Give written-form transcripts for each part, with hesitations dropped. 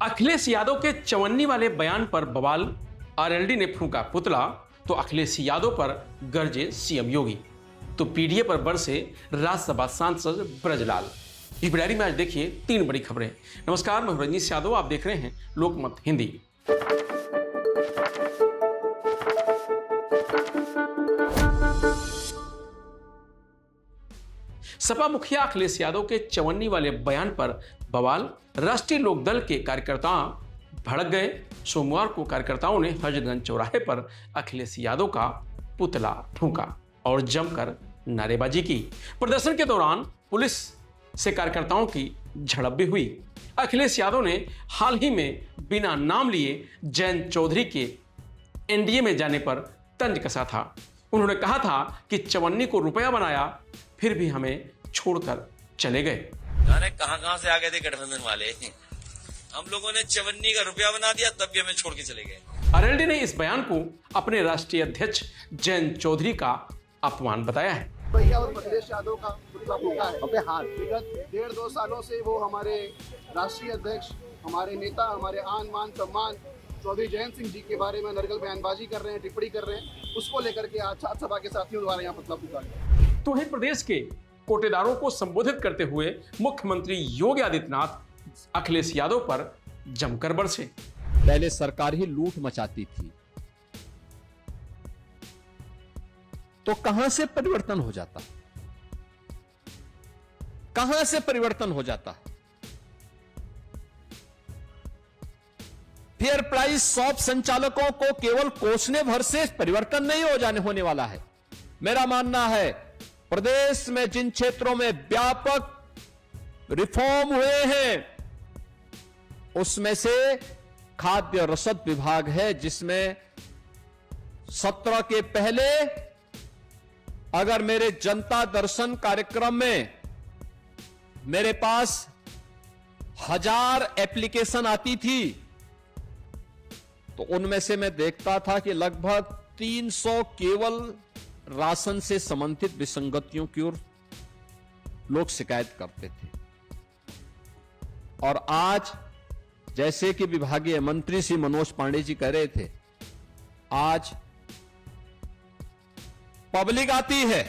अखिलेश यादव के चवन्नी वाले बयान पर बवाल, आरएलडी ने फूंका पुतला, तो अखिलेश यादव पर गरजे सीएम योगी, तो पीडीए पर बरसे राज्यसभा सांसद ब्रजलाल। बिग डायरी में आज देखिए 3 बड़ी खबरें। नमस्कार, मैं रजनीश यादव, आप देख रहे हैं लोकमत हिंदी। सपा मुखिया अखिलेश यादव के चवन्नी वाले बयान पर बवाल, राष्ट्रीय लोकदल के कार्यकर्ता भड़क गए। सोमवार को कार्यकर्ताओं ने हजरतगंज चौराहे पर अखिलेश यादव का पुतला फूंका और जमकर नारेबाजी की। प्रदर्शन के दौरान पुलिस से कार्यकर्ताओं की झड़प भी हुई। अखिलेश यादव ने हाल ही में बिना नाम लिए जयंत चौधरी के एनडीए में जाने पर तंज कसा था। उन्होंने कहा था कि चवन्नी को रुपया बनाया, फिर भी हमें छोड़कर चले गए। कहां से आ गए थे गठबंधन वाले, हम लोगों ने चवन्नी का रुपया बना दिया, तब भी हमें छोड़ के चले गए। आरएलडी ने इस बयान को अपने राष्ट्रीय अध्यक्ष जयंत चौधरी का अपमान बताया है। भैया और अखिलेश यादव का पुतला फूंका है अपने हाथ। विगत 1.5-2 सालों से वो हमारे राष्ट्रीय अध्यक्ष, हमारे नेता, हमारे आन मान सम्मान चौधरी जयंत सिंह जी के बारे में नरगल बयानबाजी कर रहे हैं, टिप्पणी कर रहे हैं। उसको लेकर के आज छात्र सभा के साथियों द्वारा यहाँ पुतला फूंका है। तो वहीं प्रदेश के कोटेदारों को संबोधित करते हुए मुख्यमंत्री योगी आदित्यनाथ अखिलेश यादव पर जमकर बरसे। पहले सरकार ही लूट मचाती थी, तो कहां से परिवर्तन हो जाता, कहां से परिवर्तन हो जाता। फेयर प्राइस शॉप संचालकों को केवल कोसने भर से परिवर्तन नहीं होने वाला है। मेरा मानना है प्रदेश में जिन क्षेत्रों में व्यापक रिफॉर्म हुए हैं, उसमें से खाद्य रसद विभाग है, जिसमें 17 के पहले अगर मेरे जनता दर्शन कार्यक्रम में मेरे पास 1000 एप्लीकेशन आती थी, तो उनमें से मैं देखता था कि लगभग 300 केवल राशन से संबंधित विसंगतियों की ओर लोग शिकायत करते थे। और आज जैसे कि विभागीय मंत्री श्री मनोज पांडे जी कह रहे थे, आज पब्लिक आती है,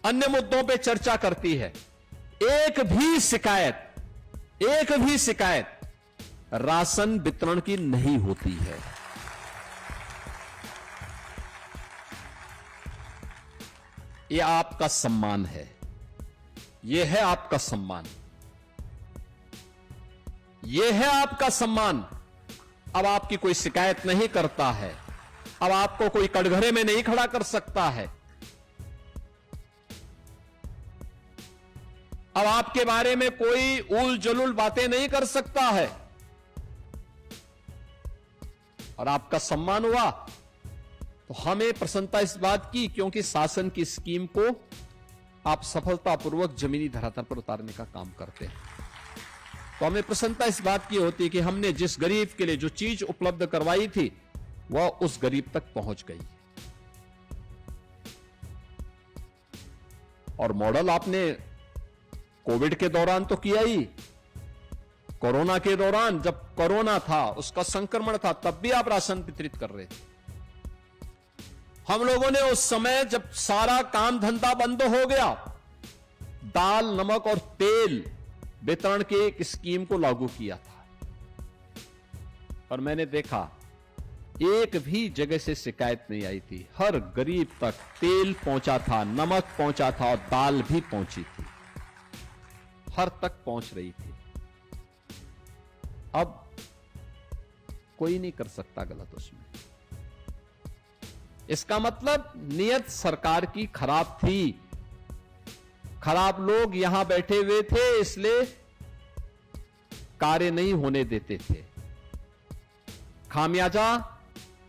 अन्य मुद्दों पे चर्चा करती है, एक भी शिकायत राशन वितरण की नहीं होती है। यह आपका सम्मान है, यह है आपका सम्मान, यह है आपका सम्मान। अब आपकी कोई शिकायत नहीं करता है, अब आपको कोई कटघरे में नहीं खड़ा कर सकता है, अब आपके बारे में कोई उल जलूल बातें नहीं कर सकता है, और आपका सम्मान हुआ। तो हमें प्रसन्नता इस बात की, क्योंकि शासन की स्कीम को आप सफलतापूर्वक जमीनी धरातल पर उतारने का काम करते हैं। तो हमें प्रसन्नता इस बात की होती है कि हमने जिस गरीब के लिए जो चीज उपलब्ध करवाई थी, वह उस गरीब तक पहुंच गई। और मॉडल आपने कोविड के दौरान तो किया ही, कोरोना के दौरान, जब कोरोना था, उसका संक्रमण था, तब भी आप राशन वितरित कर रहे थे। हम लोगों ने उस समय जब सारा काम धंधा बंद हो गया, दाल, नमक और तेल वितरण के एक स्कीम को लागू किया था। और मैंने देखा एक भी जगह से शिकायत नहीं आई थी। हर गरीब तक तेल पहुंचा था, नमक पहुंचा था और दाल भी पहुंची थी, हर तक पहुंच रही थी। अब कोई नहीं कर सकता गलत उसमें। इसका मतलब नियत सरकार की खराब थी, खराब लोग यहां बैठे हुए थे, इसलिए कार्य नहीं होने देते थे। खामियाजा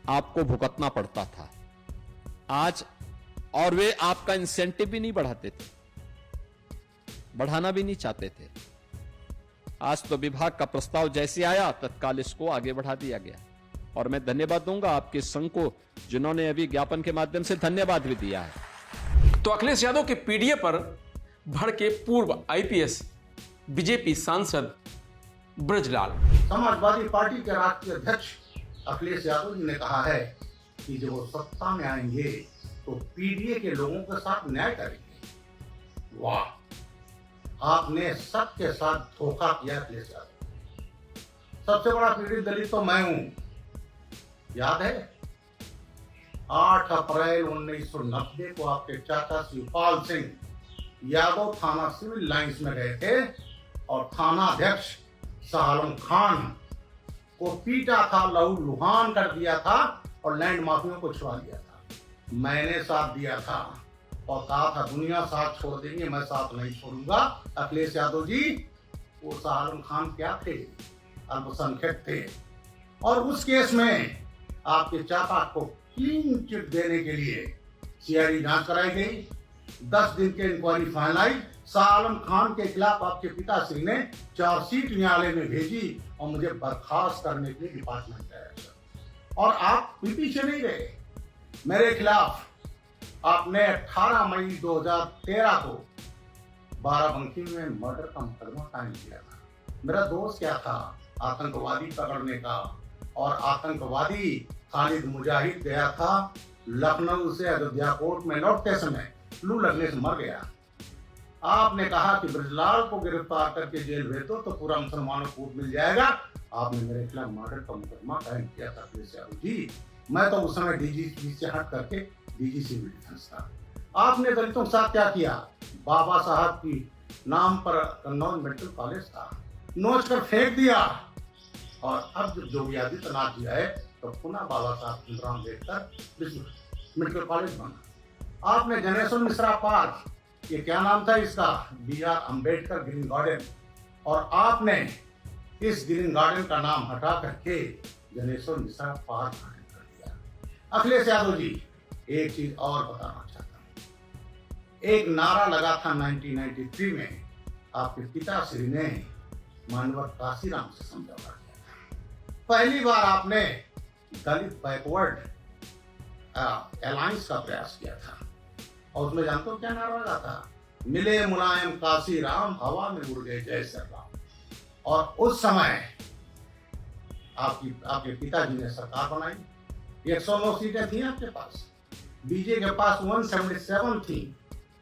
आपको भुगतना पड़ता था आज, और वे आपका इंसेंटिव भी नहीं बढ़ाते थे, बढ़ाना भी नहीं चाहते थे। आज तो विभाग का प्रस्ताव जैसे आया, तत्काल इसको आगे बढ़ा दिया गया। और मैं धन्यवाद दूंगा आपके संघ को, जिन्होंने अभी ज्ञापन के माध्यम से धन्यवाद भी दिया है। तो अखिलेश यादव के पीडीए पर भड़के पूर्व आईपीएस बीजेपी सांसद ब्रजलाल। समाजवादी पार्टी के राष्ट्रीय अध्यक्ष अखिलेश यादव जी ने कहा है कि जब वो सत्ता में आएंगे तो पीडीए के लोगों के साथ न्याय करेंगे। वाह, आपने सबके साथ धोखा किया अखिलेश यादव। सबसे बड़ा पीड़ित दलित तो मैं हूं। याद है 8 अप्रैल 1990 को आपके चाचा शिवपाल सिंह यादव थाना सिविल लाइंस में गए थे और थाना अध्यक्ष शाह आलम खान को पीटा था, लहू लुहान कर दिया था और लैंड माफियों को छुड़ा लिया था। मैंने साथ दिया था और कहा था दुनिया साथ छोड़ देंगे, मैं साथ नहीं छोड़ूंगा। अखिलेश यादव जी, वो शाह आलम खान क्या थे? अल्पसंख्यक थे और उस केस में आपके चाचा को क्लीन चिट देने के लिए सीआईडी जांच कराई गई। 10 दिन के inquiry final I. Shah Alam Khan के खिलाफ आपके पिताश्री ने चार्जशीट न्यायालय में भेजी और मुझे बर्खास्त करने के लिए डिपार्टमेंट गया और आप पीछे नहीं रहे। मेरे खिलाफ आपने 18 मई 2013 को बाराबंकी में मर्डर का मुकदमा कायम किया था। मेरा दोस्त क्या था? आतंकवादी पकड़ने का, और आतंकवादी खालिद मुजाहिद गया था लखनऊ से अयोध्या कोर्ट में लौटते समय फ्लू लगने से मर गया। आपने कहा कि ब्रजलाल को गिरफ्तार करके जेल भेज दो तो पूरा मुसलमानों को वोट मिल जाएगा। आपने मेरे खिलाफ मर्डर का मुकदमा कायम किया था अखिलेश यादव जी। मैं तो उस समय डीजी से हट करके डीजी सिविल डिफेंस था। आपने दलितों के साथ क्या किया? बाबा साहब की नाम पर कन्नौज मेडिकल कॉलेज था, नोच कर फेंक दिया। और अब जब योगी आदित्यनाथ जी आए तो पुनः बाबा साहब भीमराव अम्बेडकर मेडिकल कॉलेज बना। आपने जनेश्वर मिश्रा पार्क, ये क्या नाम था इसका? BR अम्बेडकर ग्रीन गार्डन, और आपने इस ग्रीन गार्डन का नाम हटा करके जनेश्वर मिश्रा पार्क कर दिया। अखिलेश यादव जी, एक चीज और बताना चाहता हूं। एक नारा लगा था 1993 में, आपके पिताश्री ने मानवर काशीराम से समझौता किया था। पहली बार आपने दलित बैकवर्ड अलायंस का प्रयास किया था और उसमें जानते हो क्या नारा लगा था? मिले मुलायम काशीराम, हवा में उड़ गए जय श्री राम। और उस समय आपके पिताजी ने सरकार बनाई। 109 सीटें थी आपके पास, बीजेपी के पास 177 थी,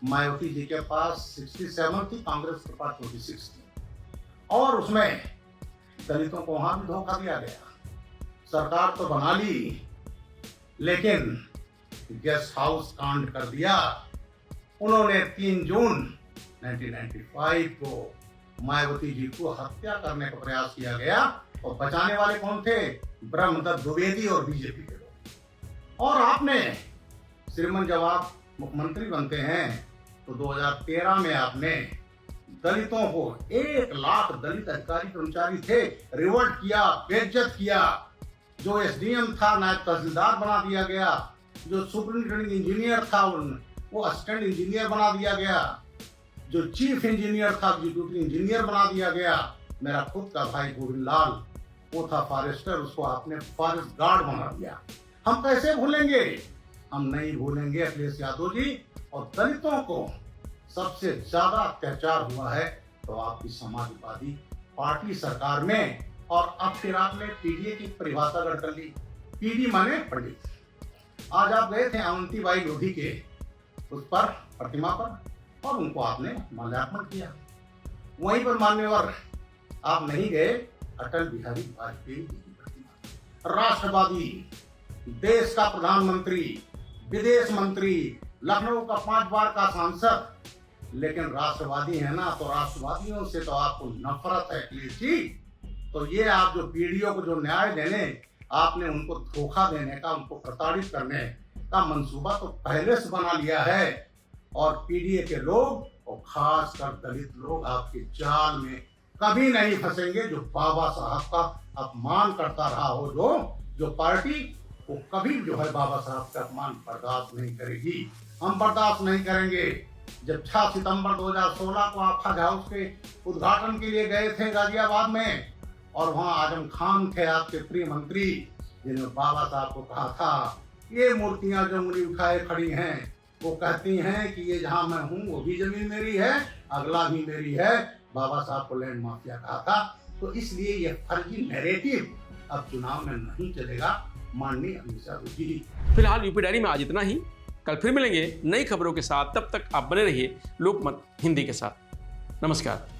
मायावती जी के पास 67 थी, कांग्रेस के पास 26 थी। और उसमें दलितों को वहां भी धोखा दिया गया। सरकार तो बना ली लेकिन गेस्ट हाउस कांड कर दिया। उन्होंने 3 जून 1995 को मायावती जी को हत्या करने का प्रयास किया गया और बचाने वाले कौन थे? ब्रह्मदत्त द्विवेदी और बीजेपी के लोग। और आपने श्रीमंत जब आप मुख्यमंत्री बनते हैं तो 2013 में आपने दलितों को 1 लाख दलित अधिकारी कर्मचारी थे रिवोल्ट किया, बेइज्जत किया। जो एसडीएम था नायब तहसीलदार बना दिया गया, जो सुपरिंटेंडेंट इंजीनियर था वो असिस्टेंट इंजीनियर बना दिया गया, जो चीफ इंजीनियर था डिप्टी इंजीनियर बना दिया गया। मेरा खुद का भाई गोविंद लाल, वो था फॉरेस्टर, उसको आपने फॉरेस्ट गार्ड बना दिया। हम कैसे भूलेंगे? हम नहीं भूलेंगे अखिलेश यादव जी। और दलितों को सबसे ज्यादा अत्याचार हुआ है तो आपकी समाजवादी पार्टी सरकार में। और अब फिर आपने पीडीए की परिभाषा कर ली। पीडी माने पंडित। आज आप गए थे अवंतीबाई लोधी के उस पर प्रतिमा पर और उनको आपने माल्यार्पण किया। वहीं पर मान्यवर आप नहीं गए अटल बिहारी वाजपेयी जी की प्रतिमा। राष्ट्रवादी, देश का प्रधानमंत्री, विदेश मंत्री, लखनऊ का 5 बार का सांसद, लेकिन राष्ट्रवादी है ना, तो राष्ट्रवादियों से तो आपको नफरत है अखिलेश जी। तो ये आप जो पीढ़ियों को जो न्याय देने, आपने उनको धोखा देने का, उनको प्रताड़ित करने का मंसूबा तो पहले से बना लिया है। और पीडीए के लोग और खासकर दलित लोग आपके जाल में कभी नहीं फंसेंगे। जो बाबा साहब का अपमान करता रहा हो जो पार्टी, वो कभी जो है बाबा साहब का अपमान बर्दाश्त नहीं करेगी। हम बर्दाश्त नहीं करेंगे। जब 6 सितंबर 2016 को आप हज हाउस के उद्घाटन के लिए गए थे गाजियाबाद में, और वहां आजम खान थे आपके प्रिय मंत्री, जिन्होंने बाबा साहब को कहा था ये मूर्तियां जो मुझे उठाए खड़ी हैं, वो कहती हैं कि ये जहां मैं हूं वो भी जमीन मेरी है, अगला भी मेरी है। बाबा साहब को लैंड माफिया कहा था। तो इसलिए यह फर्जी नैरेटिव अब चुनाव में नहीं चलेगा। माननीय अमित शाह जी। फिलहाल यूपी डायरी में आज इतना ही। कल फिर मिलेंगे नई खबरों के साथ। तब तक आप बने रहिए लोकमत हिंदी के साथ। नमस्कार।